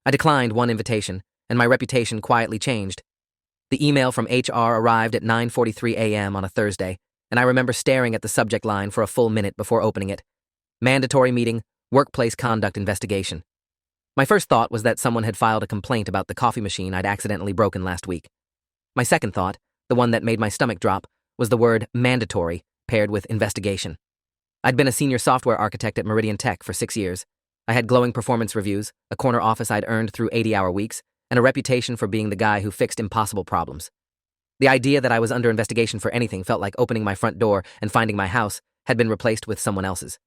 I declined one invitation, and my reputation quietly changed. The email from HR arrived at 9:43 a.m. on a Thursday, and I remember staring at the subject line for a full minute before opening it. Mandatory meeting, workplace conduct investigation. My first thought was that someone had filed a complaint about the coffee machine I'd accidentally broken last week. My second thought, the one that made my stomach drop, was the word mandatory paired with investigation. I'd been a senior software architect at Meridian Tech for 6 years. I had glowing performance reviews, a corner office I'd earned through 80-hour weeks, and a reputation for being the guy who fixed impossible problems. The idea that I was under investigation for anything felt like opening my front door and finding my house had been replaced with someone else's.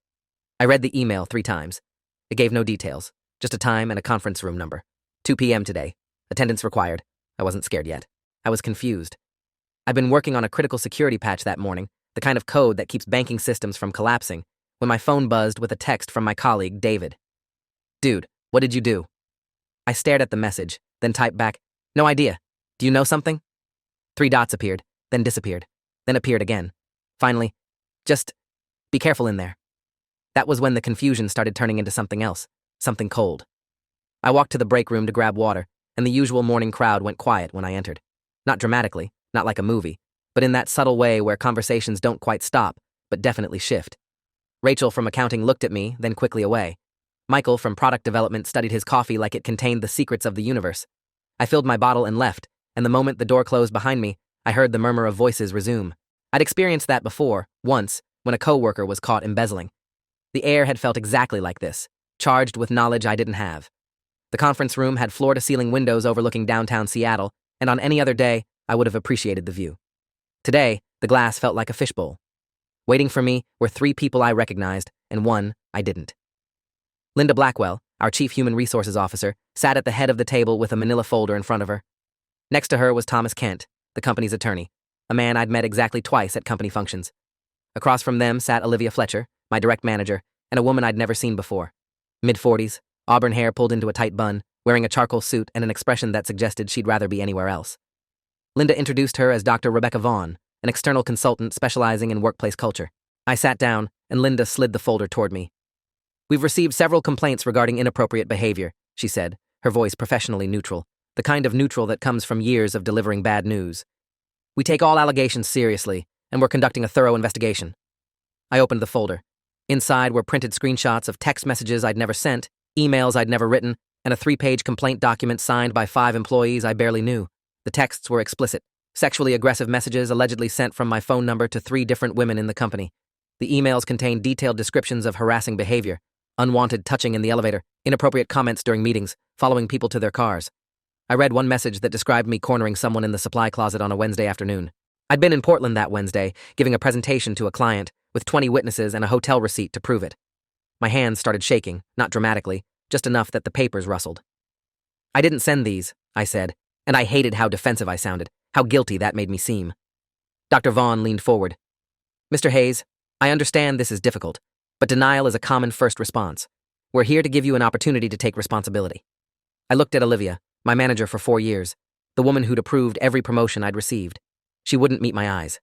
I read the email 3 times. It gave no details, just a time and a conference room number. 2 p.m. today. Attendance required. I wasn't scared yet. I was confused. I'd been working on a critical security patch that morning, the kind of code that keeps banking systems from collapsing, when my phone buzzed with a text from my colleague, David. "Dude, what did you do?" I stared at the message, then typed back, "No idea. Do you know something?" 3 dots appeared, then disappeared, then appeared again. Finally, "Just be careful in there." That was when the confusion started turning into something else, something cold. I walked to the break room to grab water, and the usual morning crowd went quiet when I entered. Not dramatically, not like a movie, but in that subtle way where conversations don't quite stop, but definitely shift. Rachel from accounting looked at me, then quickly away. Michael from product development studied his coffee like it contained the secrets of the universe. I filled my bottle and left, and the moment the door closed behind me, I heard the murmur of voices resume. I'd experienced that before, once, when a coworker was caught embezzling. The air had felt exactly like this, charged with knowledge I didn't have. The conference room had floor-to-ceiling windows overlooking downtown Seattle, and on any other day, I would have appreciated the view. Today, the glass felt like a fishbowl. Waiting for me were 3 people I recognized, and 1 I didn't. Linda Blackwell, our chief human resources officer, sat at the head of the table with a manila folder in front of her. Next to her was Thomas Kent, the company's attorney, a man I'd met exactly twice at company functions. Across from them sat Olivia Fletcher, my direct manager, and a woman I'd never seen before. Mid-40s, auburn hair pulled into a tight bun, wearing a charcoal suit and an expression that suggested she'd rather be anywhere else. Linda introduced her as Dr. Rebecca Vaughn, an external consultant specializing in workplace culture. I sat down, and Linda slid the folder toward me. "We've received several complaints regarding inappropriate behavior," she said, her voice professionally neutral, the kind of neutral that comes from years of delivering bad news. "We take all allegations seriously, and we're conducting a thorough investigation." I opened the folder. Inside were printed screenshots of text messages I'd never sent, emails I'd never written, and a 3-page complaint document signed by 5 employees I barely knew. The texts were explicit, sexually aggressive messages allegedly sent from my phone number to 3 different women in the company. The emails contained detailed descriptions of harassing behavior, unwanted touching in the elevator, inappropriate comments during meetings, following people to their cars. I read one message that described me cornering someone in the supply closet on a Wednesday afternoon. I'd been in Portland that Wednesday, giving a presentation to a client, with 20 witnesses and a hotel receipt to prove it. My hands started shaking, not dramatically, just enough that the papers rustled. "I didn't send these," I said, and I hated how defensive I sounded, how guilty that made me seem. Dr. Vaughn leaned forward. "Mr. Hayes, I understand this is difficult, but denial is a common first response. We're here to give you an opportunity to take responsibility." I looked at Olivia, my manager for 4 years, the woman who'd approved every promotion I'd received. She wouldn't meet my eyes.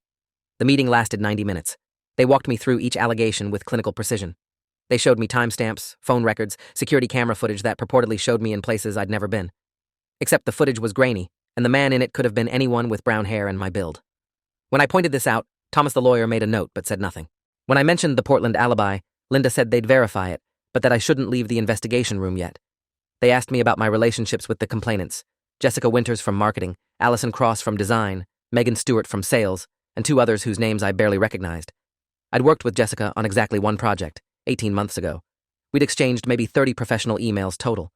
The meeting lasted 90 minutes. They walked me through each allegation with clinical precision. They showed me timestamps, phone records, security camera footage that purportedly showed me in places I'd never been. Except the footage was grainy, and the man in it could have been anyone with brown hair and my build. When I pointed this out, Thomas the lawyer made a note but said nothing. When I mentioned the Portland alibi, Linda said they'd verify it, but that I shouldn't leave the investigation room yet. They asked me about my relationships with the complainants: Jessica Winters from marketing, Allison Cross from design, Megan Stewart from sales, and 2 others whose names I barely recognized. I'd worked with Jessica on exactly 1 project, 18 months ago. We'd exchanged maybe 30 professional emails total.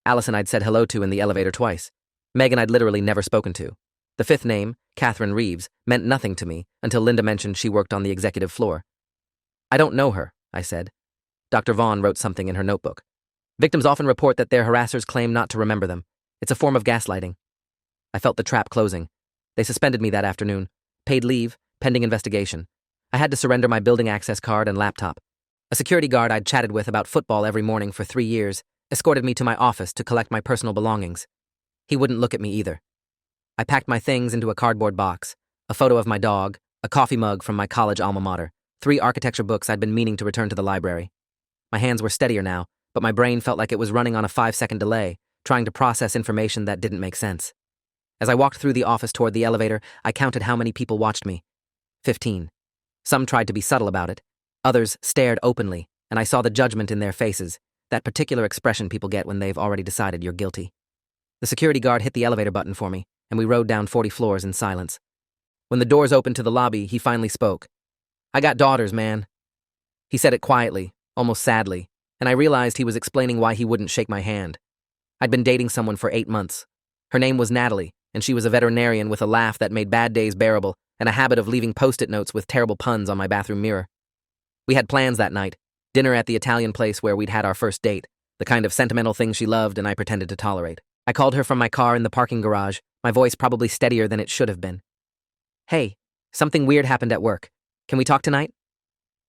Allison I'd said hello to in the elevator twice. Megan I'd literally never spoken to. The 5th name, Catherine Reeves, meant nothing to me until Linda mentioned she worked on the executive floor. "I don't know her," I said. Dr. Vaughn wrote something in her notebook. "Victims often report that their harassers claim not to remember them. It's a form of gaslighting." I felt the trap closing. They suspended me that afternoon. Paid leave, pending investigation. I had to surrender my building access card and laptop. A security guard I'd chatted with about football every morning for 3 years escorted me to my office to collect my personal belongings. He wouldn't look at me either. I packed my things into a cardboard box, a photo of my dog, a coffee mug from my college alma mater, 3 architecture books I'd been meaning to return to the library. My hands were steadier now, but my brain felt like it was running on a 5-second delay, trying to process information that didn't make sense. As I walked through the office toward the elevator, I counted how many people watched me. 15. Some tried to be subtle about it. Others stared openly, and I saw the judgment in their faces, that particular expression people get when they've already decided you're guilty. The security guard hit the elevator button for me, and we rode down 40 floors in silence. When the doors opened to the lobby, he finally spoke. "I got daughters, man." He said it quietly, almost sadly, and I realized he was explaining why he wouldn't shake my hand. I'd been dating someone for 8 months. Her name was Natalie, and she was a veterinarian with a laugh that made bad days bearable and a habit of leaving post-it notes with terrible puns on my bathroom mirror. We had plans that night, dinner at the Italian place where we'd had our first date, the kind of sentimental thing she loved and I pretended to tolerate. I called her from my car in the parking garage, my voice probably steadier than it should have been. "Hey, something weird happened at work. Can we talk tonight?"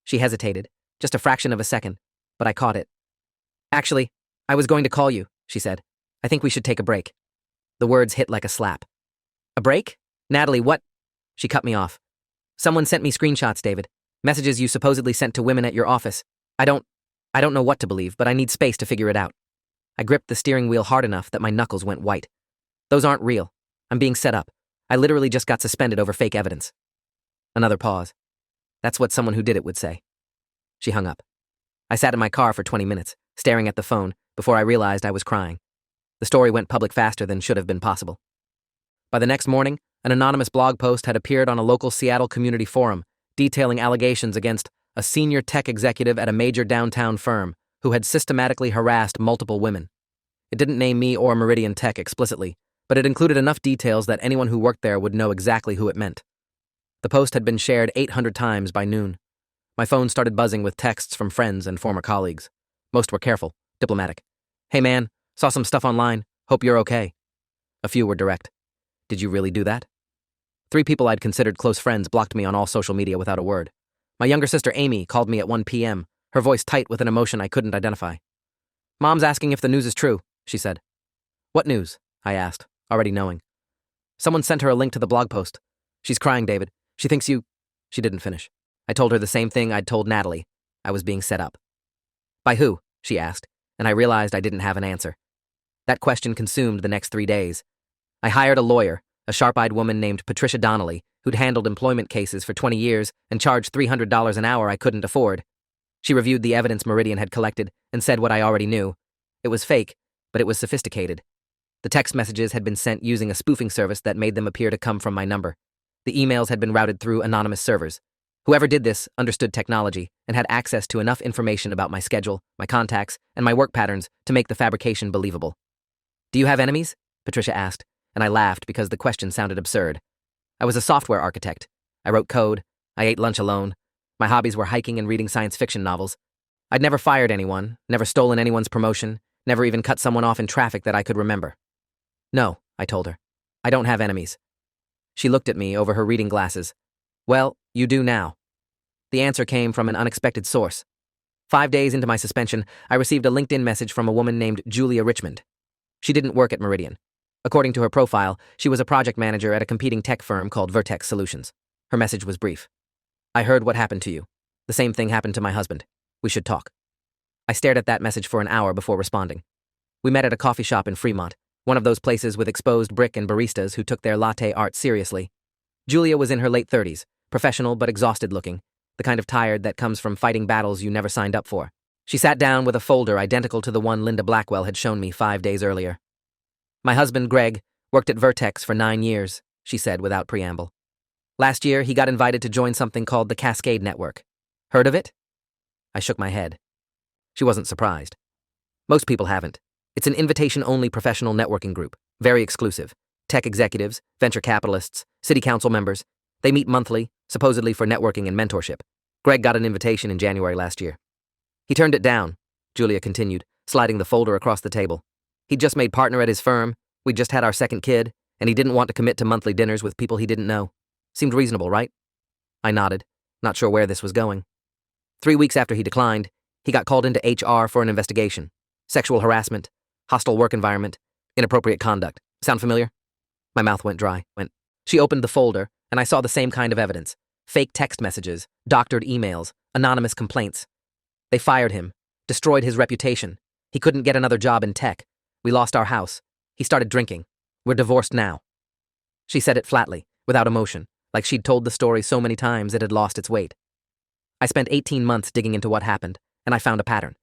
She hesitated, just a fraction of a second, but I caught it. "Actually, I was going to call you," she said. "I think we should take a break." The words hit like a slap. "A break? Natalie, what?" She cut me off. "Someone sent me screenshots, David. Messages you supposedly sent to women at your office. I don't know what to believe, but I need space to figure it out." I gripped the steering wheel hard enough that my knuckles went white. "Those aren't real. I'm being set up. I literally just got suspended over fake evidence." Another pause. That's what someone who did it would say. She hung up. I sat in my car for 20 minutes, staring at the phone, before I realized I was crying. The story went public faster than should have been possible. By the next morning, an anonymous blog post had appeared on a local Seattle community forum, detailing allegations against a senior tech executive at a major downtown firm who had systematically harassed multiple women. It didn't name me or Meridian Tech explicitly, but it included enough details that anyone who worked there would know exactly who it meant. The post had been shared 800 times by noon. My phone started buzzing with texts from friends and former colleagues. Most were careful, diplomatic. "Hey man, saw some stuff online. Hope you're okay." A few were direct. "Did you really do that?" 3 people I'd considered close friends blocked me on all social media without a word. My younger sister Amy called me at 1 p.m., her voice tight with an emotion I couldn't identify. "Mom's asking if the news is true," she said. "What news?" I asked, already knowing. "Someone sent her a link to the blog post. She's crying, David. She thinks you—" She didn't finish. I told her the same thing I'd told Natalie. I was being set up. "By who?" she asked, and I realized I didn't have an answer. That question consumed the next 3 days. I hired a lawyer, a sharp-eyed woman named Patricia Donnelly, who'd handled employment cases for 20 years and charged $300 an hour I couldn't afford. She reviewed the evidence Meridian had collected and said what I already knew. It was fake, but it was sophisticated. The text messages had been sent using a spoofing service that made them appear to come from my number. The emails had been routed through anonymous servers. Whoever did this understood technology and had access to enough information about my schedule, my contacts, and my work patterns to make the fabrication believable. "Do you have enemies?" Patricia asked, and I laughed because the question sounded absurd. I was a software architect. I wrote code. I ate lunch alone. My hobbies were hiking and reading science fiction novels. I'd never fired anyone, never stolen anyone's promotion, never even cut someone off in traffic that I could remember. "No," I told her. "I don't have enemies." She looked at me over her reading glasses. "Well, you do now." The answer came from an unexpected source. 5 days into my suspension, I received a LinkedIn message from a woman named Julia Richmond. She didn't work at Meridian. According to her profile, she was a project manager at a competing tech firm called Vertex Solutions. Her message was brief. "I heard what happened to you. The same thing happened to my husband. We should talk." I stared at that message for an hour before responding. We met at a coffee shop in Fremont, one of those places with exposed brick and baristas who took their latte art seriously. Julia was in her late 30s, professional but exhausted looking, the kind of tired that comes from fighting battles you never signed up for. She sat down with a folder identical to the one Linda Blackwell had shown me 5 days earlier. "My husband, Greg, worked at Vertex for 9 years, she said without preamble. Last year, he got invited to join something called the Cascade Network. Heard of it?" I shook my head. She wasn't surprised. Most people haven't. It's an invitation-only professional networking group, very exclusive. Tech executives, venture capitalists, city council members. They meet monthly, supposedly for networking and mentorship. Greg got an invitation in January last year. "He turned it down," Julia continued, sliding the folder across the table. "He'd just made partner at his firm, we'd just had our second kid, and he didn't want to commit to monthly dinners with people he didn't know. Seemed reasonable, right?" I nodded, not sure where this was going. 3 weeks after he declined, he got called into HR for an investigation. Sexual harassment, hostile work environment, inappropriate conduct. Sound familiar? My mouth went dry. She opened the folder, and I saw the same kind of evidence. Fake text messages, doctored emails, anonymous complaints. They fired him, destroyed his reputation. He couldn't get another job in tech. We lost our house. He started drinking. We're divorced now. She said it flatly, without emotion, like she'd told the story so many times it had lost its weight. I spent 18 months digging into what happened, and I found a pattern.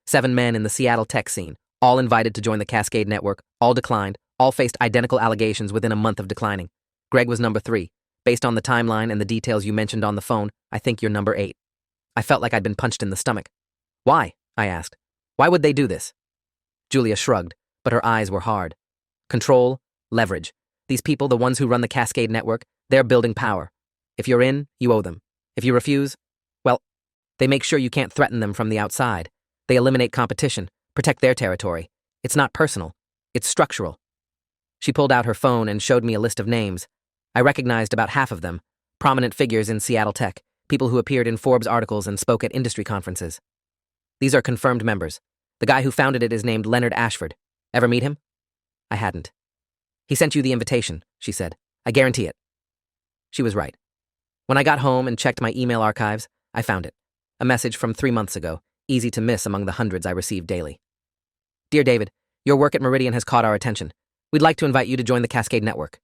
7 men in the Seattle tech scene, all invited to join the Cascade Network, all declined, all faced identical allegations within a month of declining. Greg was number 3. Based on the timeline and the details you mentioned on the phone, I think you're number 8. I felt like I'd been punched in the stomach. Why? I asked. Why would they do this? Julia shrugged, but her eyes were hard. Control, leverage. These people, the ones who run the Cascade Network, they're building power. If you're in, you owe them. If you refuse, well, they make sure you can't threaten them from the outside. They eliminate competition, protect their territory. It's not personal. It's structural. She pulled out her phone and showed me a list of names. I recognized about half of them, prominent figures in Seattle tech, people who appeared in Forbes articles and spoke at industry conferences. These are confirmed members. The guy who founded it is named Leonard Ashford. Ever meet him? I hadn't. He sent you the invitation, she said. I guarantee it. She was right. When I got home and checked my email archives, I found it. A message from 3 months ago, easy to miss among the hundreds I received daily. Dear David, your work at Meridian has caught our attention. We'd like to invite you to join the Cascade Network.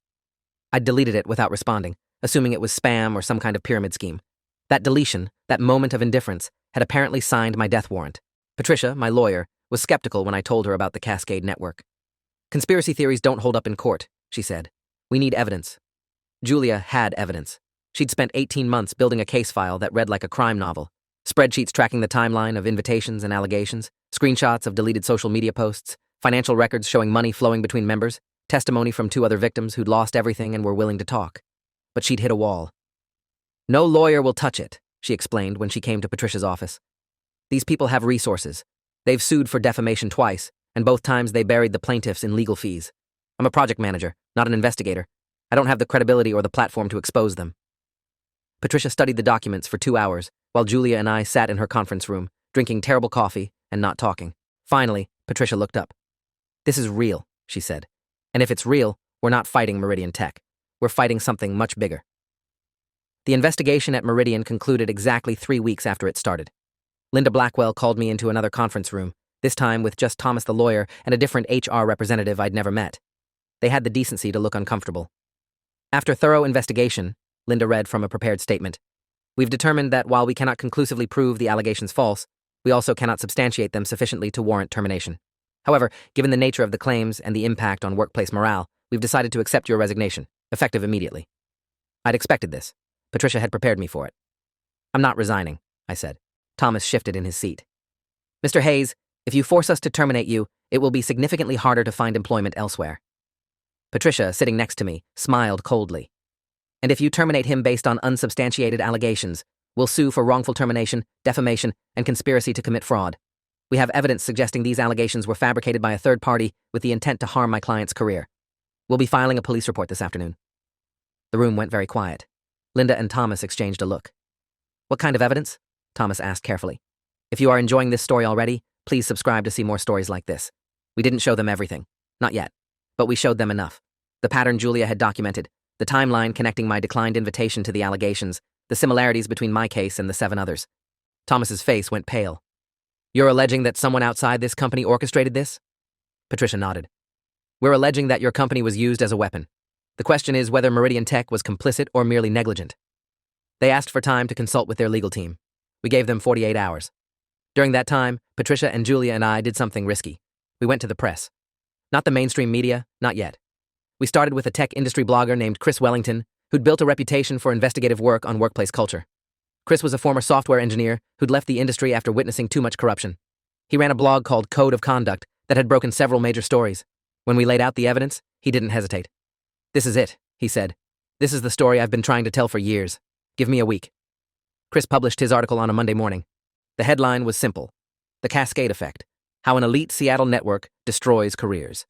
I'd deleted it without responding, assuming it was spam or some kind of pyramid scheme. That deletion, that moment of indifference, had apparently signed my death warrant. Patricia, my lawyer, was skeptical when I told her about the Cascade Network. Conspiracy theories don't hold up in court, she said. We need evidence. Julia had evidence. She'd spent 18 months building a case file that read like a crime novel. Spreadsheets tracking the timeline of invitations and allegations, screenshots of deleted social media posts, financial records showing money flowing between members, testimony from 2 other victims who'd lost everything and were willing to talk. But she'd hit a wall. No lawyer will touch it, she explained when she came to Patricia's office. These people have resources. They've sued for defamation twice, and both times they buried the plaintiffs in legal fees. I'm a project manager, not an investigator. I don't have the credibility or the platform to expose them. Patricia studied the documents for 2 hours, while Julia and I sat in her conference room, drinking terrible coffee and not talking. Finally, Patricia looked up. This is real, she said. And if it's real, we're not fighting Meridian Tech. We're fighting something much bigger. The investigation at Meridian concluded exactly 3 weeks after it started. Linda Blackwell called me into another conference room, this time with just Thomas the lawyer and a different HR representative I'd never met. They had the decency to look uncomfortable. After thorough investigation, Linda read from a prepared statement, we've determined that while we cannot conclusively prove the allegations false, we also cannot substantiate them sufficiently to warrant termination. However, given the nature of the claims and the impact on workplace morale, we've decided to accept your resignation, effective immediately. I'd expected this. Patricia had prepared me for it. I'm not resigning, I said. Thomas shifted in his seat. Mr. Hayes, if you force us to terminate you, it will be significantly harder to find employment elsewhere. Patricia, sitting next to me, smiled coldly. And if you terminate him based on unsubstantiated allegations, we'll sue for wrongful termination, defamation, and conspiracy to commit fraud. We have evidence suggesting these allegations were fabricated by a third party with the intent to harm my client's career. We'll be filing a police report this afternoon. The room went very quiet. Linda and Thomas exchanged a look. What kind of evidence? Thomas asked carefully. If you are enjoying this story already, please subscribe to see more stories like this. We didn't show them everything. Not yet. But we showed them enough. The pattern Julia had documented, the timeline connecting my declined invitation to the allegations, the similarities between my case and the 7 others. Thomas's face went pale. You're alleging that someone outside this company orchestrated this? Patricia nodded. We're alleging that your company was used as a weapon. The question is whether Meridian Tech was complicit or merely negligent. They asked for time to consult with their legal team. We gave them 48 hours. During that time, Patricia and Julia and I did something risky. We went to the press. Not the mainstream media, not yet. We started with a tech industry blogger named Chris Wellington, who'd built a reputation for investigative work on workplace culture. Chris was a former software engineer who'd left the industry after witnessing too much corruption. He ran a blog called Code of Conduct that had broken several major stories. When we laid out the evidence, he didn't hesitate. This is it, he said. This is the story I've been trying to tell for years. Give me a week. Chris published his article on a Monday morning. The headline was simple. The Cascade Effect. How an elite Seattle network destroys careers.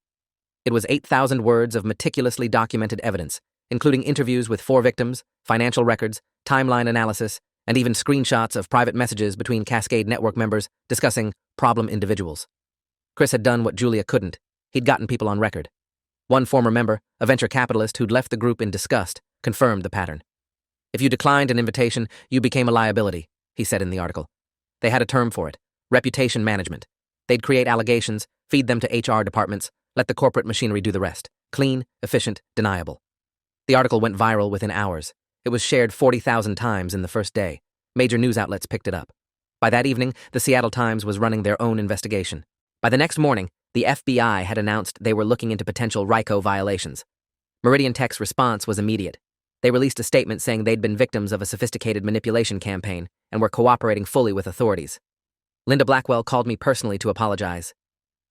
It was 8,000 words of meticulously documented evidence, including interviews with 4 victims, financial records, timeline analysis, and even screenshots of private messages between Cascade Network members discussing problem individuals. Chris had done what Julia couldn't. He'd gotten people on record. One former member, a venture capitalist who'd left the group in disgust, confirmed the pattern. If you declined an invitation, you became a liability, he said in the article. They had a term for it, reputation management. They'd create allegations, Feed them to HR departments. Let the corporate machinery do the rest. Clean, efficient, deniable. The article went viral within hours. It was shared 40,000 times in the first day. Major news outlets picked it up. By that evening, the Seattle Times was running their own investigation. By the next morning, the FBI had announced they were looking into potential RICO violations. Meridian Tech's response was immediate. They released a statement saying they'd been victims of a sophisticated manipulation campaign and were cooperating fully with authorities. Linda Blackwell called me personally to apologize.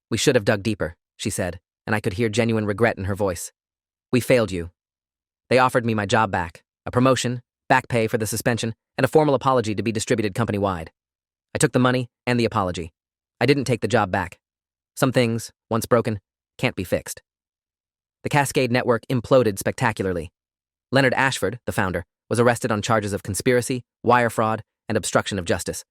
"We should have dug deeper," she said, and I could hear genuine regret in her voice. "We failed you." They offered me my job back, a promotion, back pay for the suspension, and a formal apology to be distributed company-wide. I took the money and the apology. I didn't take the job back. Some things, once broken, can't be fixed. The Cascade Network imploded spectacularly. Leonard Ashford, the founder, was arrested on charges of conspiracy, wire fraud, and obstruction of justice.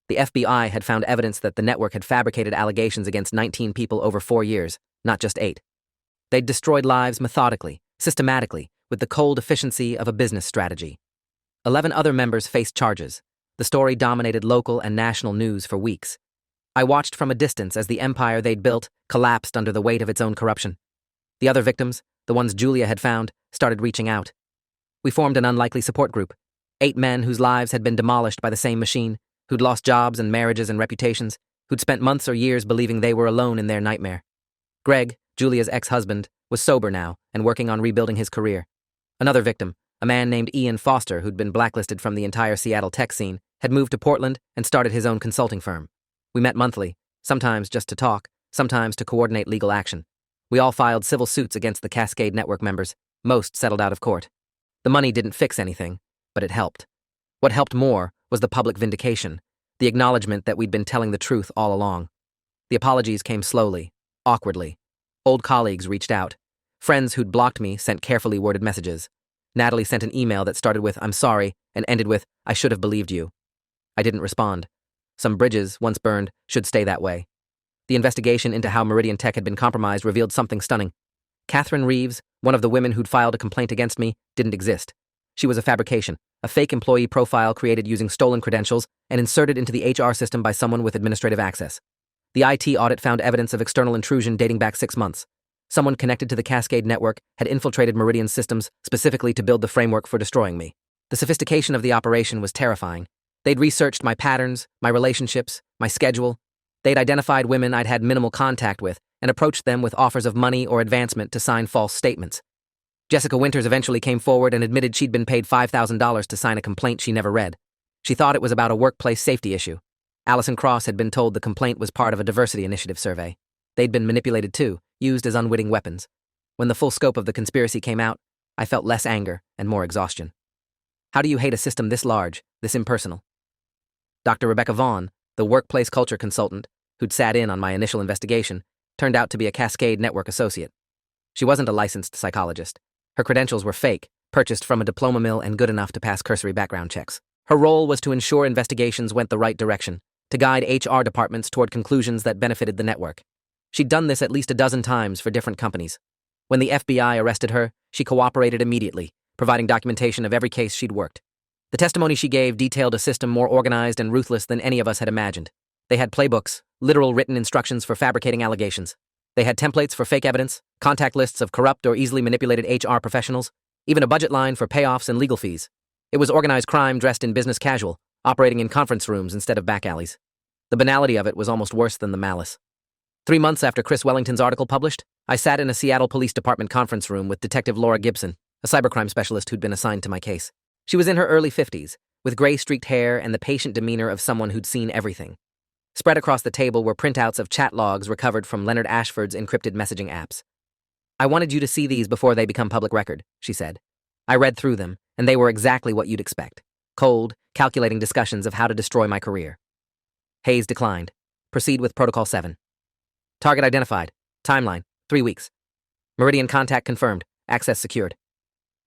The FBI had found evidence that the network had fabricated allegations against 19 people over 4 years, not just 8. They'd destroyed lives methodically, systematically, with the cold efficiency of a business strategy. 11 other members faced charges. The story dominated local and national news for weeks. I watched from a distance as the empire they'd built collapsed under the weight of its own corruption. The other victims, the ones Julia had found, started reaching out. We formed an unlikely support group. 8 men whose lives had been demolished by the same machine, who'd lost jobs and marriages and reputations, who'd spent months or years believing they were alone in their nightmare. Greg, Julia's ex-husband, was sober now and working on rebuilding his career. Another victim, a man named Ian Foster who'd been blacklisted from the entire Seattle tech scene, had moved to Portland and started his own consulting firm. We met monthly, sometimes just to talk, sometimes to coordinate legal action. We all filed civil suits against the Cascade Network members. Most settled out of court. The money didn't fix anything, but it helped. What helped more was the public vindication, the acknowledgement that we'd been telling the truth all along. The apologies came slowly, awkwardly. Old colleagues reached out. Friends who'd blocked me sent carefully worded messages. Natalie sent an email that started with "I'm sorry" and ended with "I should have believed you." I didn't respond. Some bridges, once burned, should stay that way. The investigation into how Meridian Tech had been compromised revealed something stunning. Catherine Reeves, one of the women who'd filed a complaint against me, didn't exist. She was a fabrication, a fake employee profile created using stolen credentials and inserted into the HR system by someone with administrative access. The IT audit found evidence of external intrusion dating back 6 months. Someone connected to the Cascade Network had infiltrated Meridian's systems specifically to build the framework for destroying me. The sophistication of the operation was terrifying. They'd researched my patterns, my relationships, my schedule. They'd identified women I'd had minimal contact with and approached them with offers of money or advancement to sign false statements. Jessica Winters eventually came forward and admitted she'd been paid $5,000 to sign a complaint she never read. She thought it was about a workplace safety issue. Allison Cross had been told the complaint was part of a diversity initiative survey. They'd been manipulated too, used as unwitting weapons. When the full scope of the conspiracy came out, I felt less anger and more exhaustion. How do you hate a system this large, this impersonal? Dr. Rebecca Vaughn, the workplace culture consultant, who'd sat in on my initial investigation, turned out to be a Cascade Network associate. She wasn't a licensed psychologist. Her credentials were fake, purchased from a diploma mill and good enough to pass cursory background checks. Her role was to ensure investigations went the right direction, to guide HR departments toward conclusions that benefited the network. She'd done this at least a dozen times for different companies. When the FBI arrested her, she cooperated immediately, providing documentation of every case she'd worked. The testimony she gave detailed a system more organized and ruthless than any of us had imagined. They had playbooks, literal written instructions for fabricating allegations. They had templates for fake evidence, contact lists of corrupt or easily manipulated HR professionals, even a budget line for payoffs and legal fees. It was organized crime dressed in business casual, operating in conference rooms instead of back alleys. The banality of it was almost worse than the malice. 3 months after Chris Wellington's article published, I sat in a Seattle Police Department conference room with Detective Laura Gibson, a cybercrime specialist who'd been assigned to my case. She was in her early 50s, with gray-streaked hair and the patient demeanor of someone who'd seen everything. Spread across the table were printouts of chat logs recovered from Leonard Ashford's encrypted messaging apps. "I wanted you to see these before they become public record," she said. I read through them, and they were exactly what you'd expect. Cold, calculating discussions of how to destroy my career. Hayes declined. Proceed with Protocol 7. Target identified. Timeline, 3 weeks. Meridian contact confirmed. Access secured.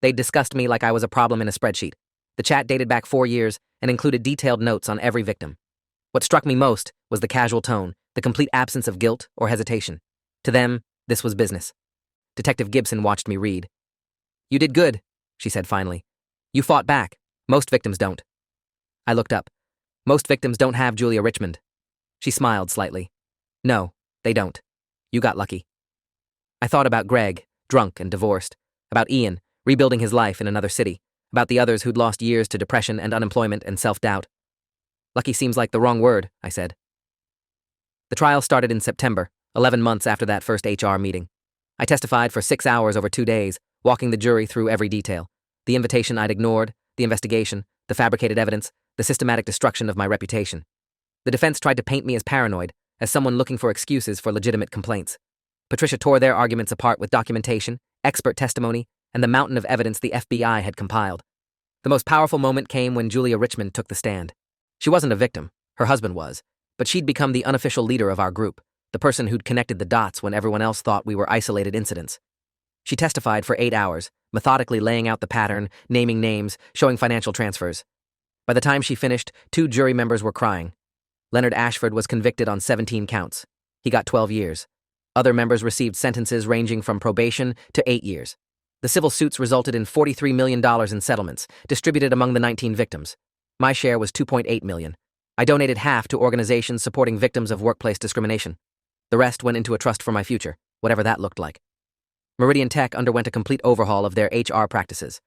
They'd discussed me like I was a problem in a spreadsheet. The chat dated back 4 years and included detailed notes on every victim. What struck me most was the casual tone, the complete absence of guilt or hesitation. To them, this was business. Detective Gibson watched me read. "You did good," she said finally. "You fought back. Most victims don't." I looked up. "Most victims don't have Julia Richmond." She smiled slightly. "No, they don't. You got lucky. I thought about Greg, drunk and divorced, about Ian, rebuilding his life in another city, about the others who'd lost years to depression and unemployment and self-doubt. Lucky seems like the wrong word, I said. The trial started in September, 11 months after that first HR meeting. I testified for 6 hours over 2 days, walking the jury through every detail. The invitation I'd ignored, the investigation, the fabricated evidence, the systematic destruction of my reputation. The defense tried to paint me as paranoid, as someone looking for excuses for legitimate complaints. Patricia tore their arguments apart with documentation, expert testimony, and the mountain of evidence the FBI had compiled. The most powerful moment came when Julia Richmond took the stand. She wasn't a victim, her husband was, but she'd become the unofficial leader of our group, the person who'd connected the dots when everyone else thought we were isolated incidents. She testified for 8 hours, methodically laying out the pattern, naming names, showing financial transfers. By the time she finished, 2 jury members were crying. Leonard Ashford was convicted on 17 counts. He got 12 years. Other members received sentences ranging from probation to 8 years. The civil suits resulted in $43 million in settlements, distributed among the 19 victims. My share was $2.8 million. I donated half to organizations supporting victims of workplace discrimination. The rest went into a trust for my future, whatever that looked like. Meridian Tech underwent a complete overhaul of their HR practices.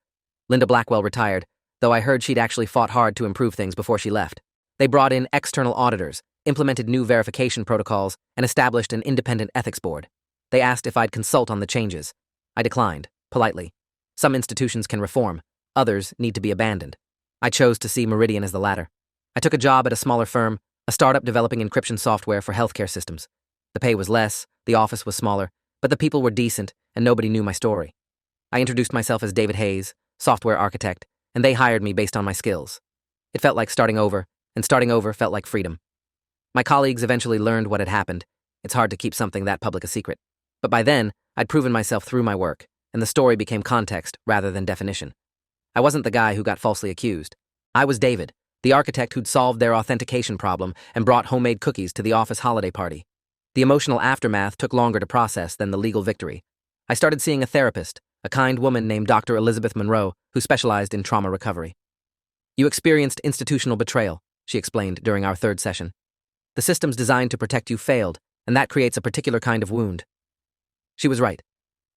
Linda Blackwell retired, though I heard she'd actually fought hard to improve things before she left. They brought in external auditors, implemented new verification protocols, and established an independent ethics board. They asked if I'd consult on the changes. I declined, politely. Some institutions can reform, others need to be abandoned. I chose to see Meridian as the latter. I took a job at a smaller firm, a startup developing encryption software for healthcare systems. The pay was less, the office was smaller, but the people were decent, and nobody knew my story. I introduced myself as David Hayes, software architect, and they hired me based on my skills. It felt like starting over, and starting over felt like freedom. My colleagues eventually learned what had happened. It's hard to keep something that public a secret. But by then, I'd proven myself through my work, and the story became context rather than definition. I wasn't the guy who got falsely accused. I was David, the architect who'd solved their authentication problem and brought homemade cookies to the office holiday party. The emotional aftermath took longer to process than the legal victory. I started seeing a therapist, a kind woman named Dr. Elizabeth Monroe, who specialized in trauma recovery. You experienced institutional betrayal, she explained during our 3rd session. The systems designed to protect you failed, and that creates a particular kind of wound. She was right.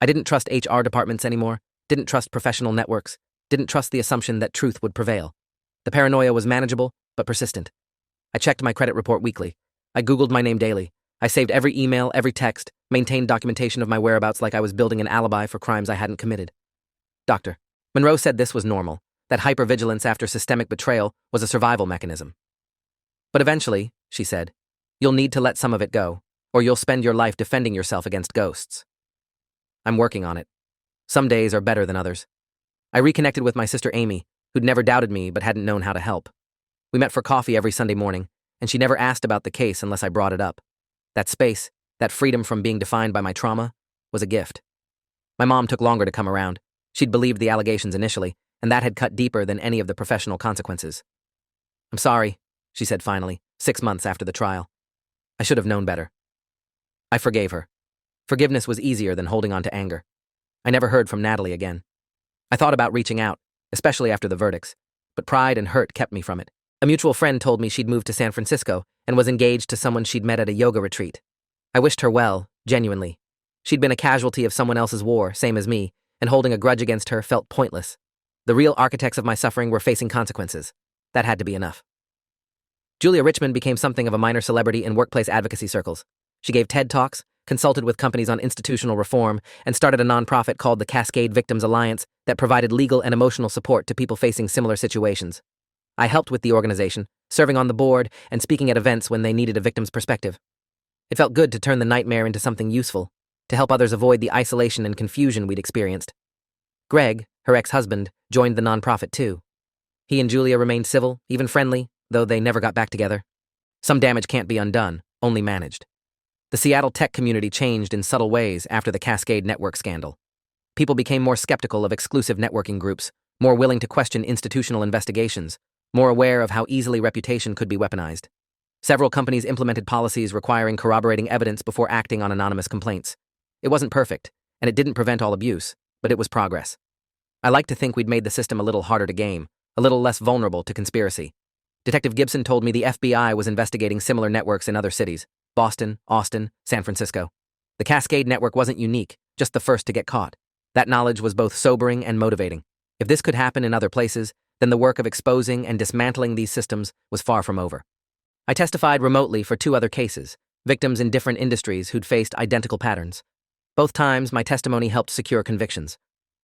I didn't trust HR departments anymore, didn't trust professional networks, didn't trust the assumption that truth would prevail. The paranoia was manageable, but persistent. I checked my credit report weekly. I Googled my name daily. I saved every email, every text, maintained documentation of my whereabouts like I was building an alibi for crimes I hadn't committed. Dr. Monroe said this was normal, that hypervigilance after systemic betrayal was a survival mechanism. But eventually, she said, you'll need to let some of it go, or you'll spend your life defending yourself against ghosts. I'm working on it. Some days are better than others. I reconnected with my sister Amy, who'd never doubted me but hadn't known how to help. We met for coffee every Sunday morning, and she never asked about the case unless I brought it up. That space, that freedom from being defined by my trauma, was a gift. My mom took longer to come around. She'd believed the allegations initially, and that had cut deeper than any of the professional consequences. I'm sorry, she said finally, 6 months after the trial. I should have known better. I forgave her. Forgiveness was easier than holding on to anger. I never heard from Natalie again. I thought about reaching out, especially after the verdicts, but pride and hurt kept me from it. A mutual friend told me she'd moved to San Francisco and was engaged to someone she'd met at a yoga retreat. I wished her well, genuinely. She'd been a casualty of someone else's war, same as me, and holding a grudge against her felt pointless. The real architects of my suffering were facing consequences. That had to be enough. Julia Richmond became something of a minor celebrity in workplace advocacy circles. She gave TED Talks, consulted with companies on institutional reform, and started a nonprofit called the Cascade Victims Alliance that provided legal and emotional support to people facing similar situations. I helped with the organization, serving on the board and speaking at events when they needed a victim's perspective. It felt good to turn the nightmare into something useful, to help others avoid the isolation and confusion we'd experienced. Greg, her ex-husband, joined the nonprofit too. He and Julia remained civil, even friendly, though they never got back together. Some damage can't be undone, only managed. The Seattle tech community changed in subtle ways after the Cascade Network scandal. People became more skeptical of exclusive networking groups, more willing to question institutional investigations, more aware of how easily reputation could be weaponized. Several companies implemented policies requiring corroborating evidence before acting on anonymous complaints. It wasn't perfect, and it didn't prevent all abuse, but it was progress. I like to think we'd made the system a little harder to game, a little less vulnerable to conspiracy. Detective Gibson told me the FBI was investigating similar networks in other cities: Boston, Austin, San Francisco. The Cascade Network wasn't unique, just the first to get caught. That knowledge was both sobering and motivating. If this could happen in other places, then the work of exposing and dismantling these systems was far from over. I testified remotely for 2 other cases, victims in different industries who'd faced identical patterns. Both times, my testimony helped secure convictions.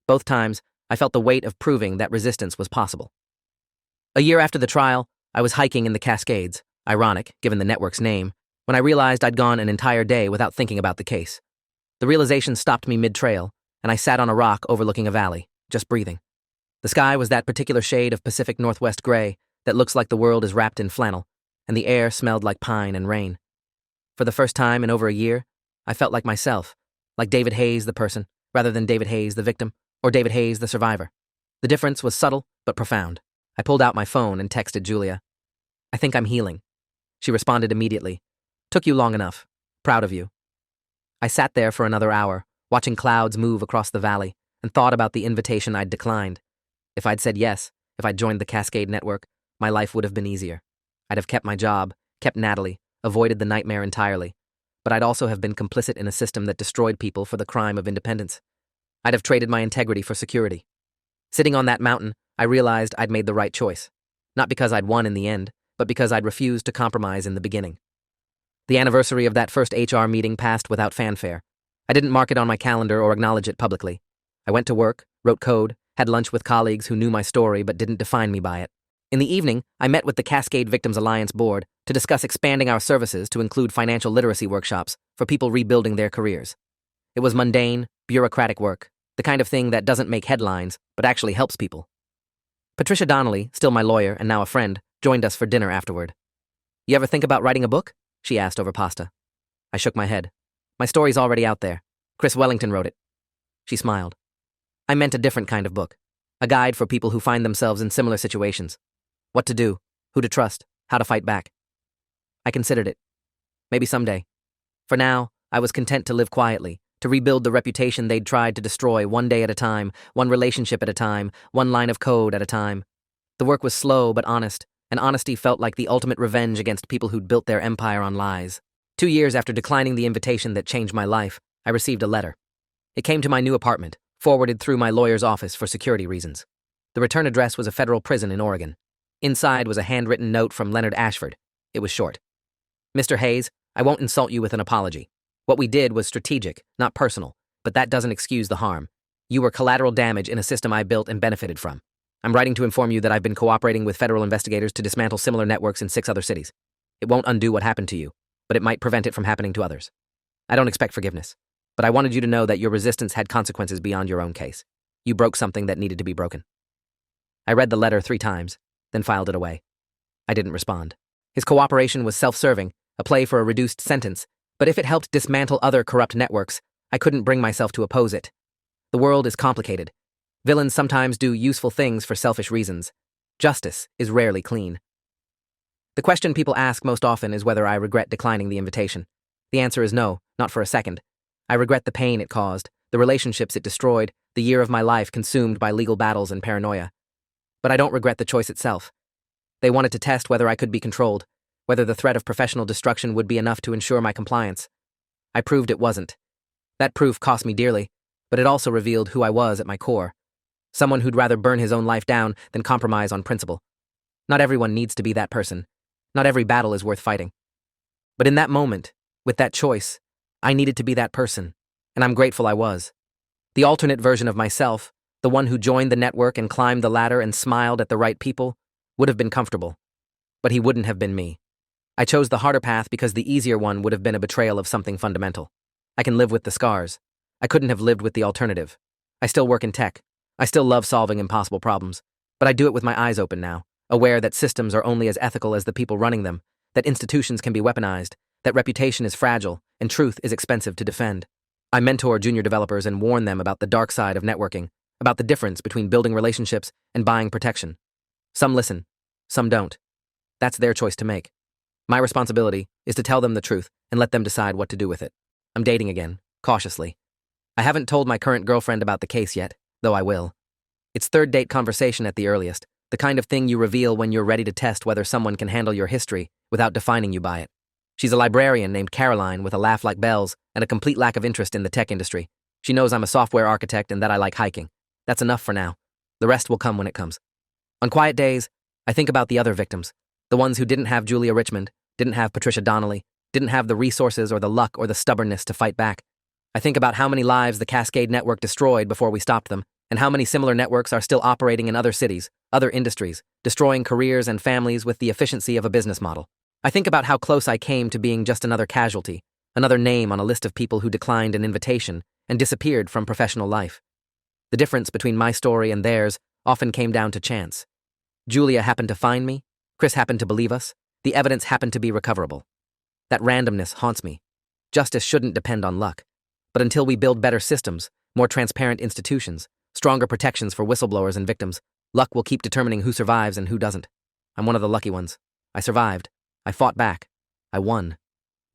Both times, I felt the weight of proving that resistance was possible. A year after the trial, I was hiking in the Cascades, ironic, given the network's name, when I realized I'd gone an entire day without thinking about the case. The realization stopped me mid-trail, and I sat on a rock overlooking a valley, just breathing. The sky was that particular shade of Pacific Northwest gray that looks like the world is wrapped in flannel, and the air smelled like pine and rain. For the first time in over a year, I felt like myself, like David Hayes the person, rather than David Hayes the victim, or David Hayes the survivor. The difference was subtle but profound. I pulled out my phone and texted Julia. "I think I'm healing." She responded immediately. "Took you long enough. Proud of you." I sat there for another hour, watching clouds move across the valley, and thought about the invitation I'd declined. If I'd said yes, if I'd joined the Cascade Network, my life would have been easier. I'd have kept my job, kept Natalie, avoided the nightmare entirely. But I'd also have been complicit in a system that destroyed people for the crime of independence. I'd have traded my integrity for security. Sitting on that mountain, I realized I'd made the right choice. Not because I'd won in the end, but because I'd refused to compromise in the beginning. The anniversary of that first HR meeting passed without fanfare. I didn't mark it on my calendar or acknowledge it publicly. I went to work, wrote code, had lunch with colleagues who knew my story but didn't define me by it. In the evening, I met with the Cascade Victims Alliance board to discuss expanding our services to include financial literacy workshops for people rebuilding their careers. It was mundane, bureaucratic work, the kind of thing that doesn't make headlines but actually helps people. Patricia Donnelly, still my lawyer and now a friend, joined us for dinner afterward. "You ever think about writing a book?" she asked over pasta. I shook my head. "My story's already out there. Chris Wellington wrote it." She smiled. "I meant a different kind of book. A guide for people who find themselves in similar situations. What to do, who to trust, how to fight back." I considered it. Maybe someday. For now, I was content to live quietly, to rebuild the reputation they'd tried to destroy one day at a time, one relationship at a time, one line of code at a time. The work was slow but honest, and honesty felt like the ultimate revenge against people who'd built their empire on lies. 2 years after declining the invitation that changed my life, I received a letter. It came to my new apartment, forwarded through my lawyer's office for security reasons. The return address was a federal prison in Oregon. Inside was a handwritten note from Leonard Ashford. It was short. "Mr. Hayes, I won't insult you with an apology. What we did was strategic, not personal, but that doesn't excuse the harm. You were collateral damage in a system I built and benefited from. I'm writing to inform you that I've been cooperating with federal investigators to dismantle similar networks in 6 other cities. It won't undo what happened to you, but it might prevent it from happening to others. I don't expect forgiveness, but I wanted you to know that your resistance had consequences beyond your own case. You broke something that needed to be broken." I read the letter 3 times, then filed it away. I didn't respond. His cooperation was self-serving, a play for a reduced sentence, but if it helped dismantle other corrupt networks, I couldn't bring myself to oppose it. The world is complicated. Villains sometimes do useful things for selfish reasons. Justice is rarely clean. The question people ask most often is whether I regret declining the invitation. The answer is no, not for a second. I regret the pain it caused, the relationships it destroyed, the year of my life consumed by legal battles and paranoia. But I don't regret the choice itself. They wanted to test whether I could be controlled, whether the threat of professional destruction would be enough to ensure my compliance. I proved it wasn't. That proof cost me dearly, but it also revealed who I was at my core. Someone who'd rather burn his own life down than compromise on principle. Not everyone needs to be that person. Not every battle is worth fighting. But in that moment, with that choice, I needed to be that person, and I'm grateful I was. The alternate version of myself, the one who joined the network and climbed the ladder and smiled at the right people, would have been comfortable. But he wouldn't have been me. I chose the harder path because the easier one would have been a betrayal of something fundamental. I can live with the scars. I couldn't have lived with the alternative. I still work in tech. I still love solving impossible problems. But I do it with my eyes open now, aware that systems are only as ethical as the people running them, that institutions can be weaponized, that reputation is fragile, and truth is expensive to defend. I mentor junior developers and warn them about the dark side of networking, about the difference between building relationships and buying protection. Some listen, some don't. That's their choice to make. My responsibility is to tell them the truth and let them decide what to do with it. I'm dating again, cautiously. I haven't told my current girlfriend about the case yet, though I will. It's third date conversation at the earliest, the kind of thing you reveal when you're ready to test whether someone can handle your history without defining you by it. She's a librarian named Caroline with a laugh like bells and a complete lack of interest in the tech industry. She knows I'm a software architect and that I like hiking. That's enough for now. The rest will come when it comes. On quiet days, I think about the other victims, the ones who didn't have Julia Richmond, didn't have Patricia Donnelly, didn't have the resources or the luck or the stubbornness to fight back. I think about how many lives the Cascade Network destroyed before we stopped them, and how many similar networks are still operating in other cities, other industries, destroying careers and families with the efficiency of a business model. I think about how close I came to being just another casualty, another name on a list of people who declined an invitation and disappeared from professional life. The difference between my story and theirs often came down to chance. Julia happened to find me, Chris happened to believe us, the evidence happened to be recoverable. That randomness haunts me. Justice shouldn't depend on luck. But until we build better systems, more transparent institutions, stronger protections for whistleblowers and victims, luck will keep determining who survives and who doesn't. I'm one of the lucky ones. I survived. I fought back. I won.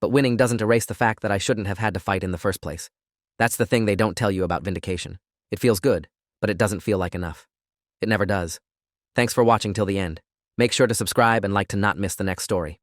But winning doesn't erase the fact that I shouldn't have had to fight in the first place. That's the thing they don't tell you about vindication. It feels good, but it doesn't feel like enough. It never does. Thanks for watching till the end. Make sure to subscribe and like to not miss the next story.